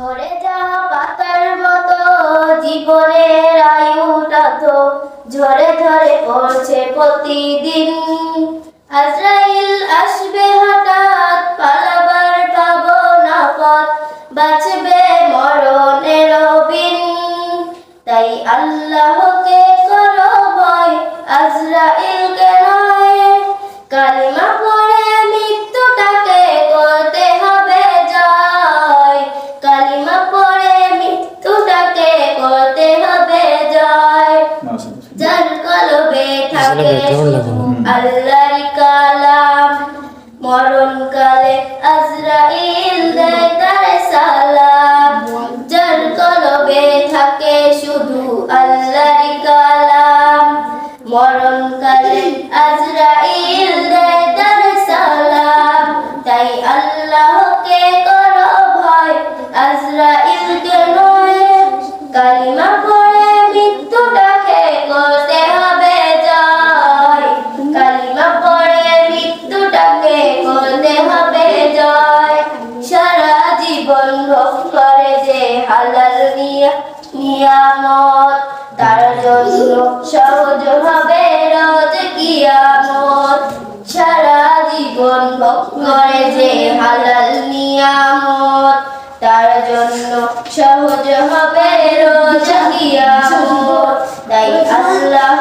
ঝরে যাওয়া পাতার মতো জীবনের আয়ুটা তো ঝরে ঝরে পড়ছে প্রতিদিন। আজরাইল আসবে হঠাৎ, পালাবার পাবো না পথ, বাঁচবে মরণের বিন। তাই আল্লাহকে করো ভয়, আজরাইলকে নয়। কালিমা পড়ে মৃত্যুটাকে করতে হবে জয়। কালিমা পড়ে মৃত্যুটাকে করতে হবে জয়। যার কলবে থাকে আল্লাহর কালাম, মরণকালে আজরাইল দেয় তার সালাম। যার কলবে থাকে শুধু আল্লাহর কালাম, মরণকালে আজরাইল দেয় তার সালাম। তাই আল্লাহকে করো ভয়, আজরাইলকে নয়। কালিমা পড়ে মৃত্যুটাকে করতে হবে জয়। কালিমা পড়ে মৃত্যুটাকে করতে হবে জয়। সারা জীবন ভোগ করে যে হালাল নিয়ামত, তার জন্য সহজ হবে রোজ কিয়ামত। সারা জীবন ভোগ করে যে হালাল নিয়ামত, তার জন্য সহজ হবে রোজ কিয়ামত। তাই আল্লাহ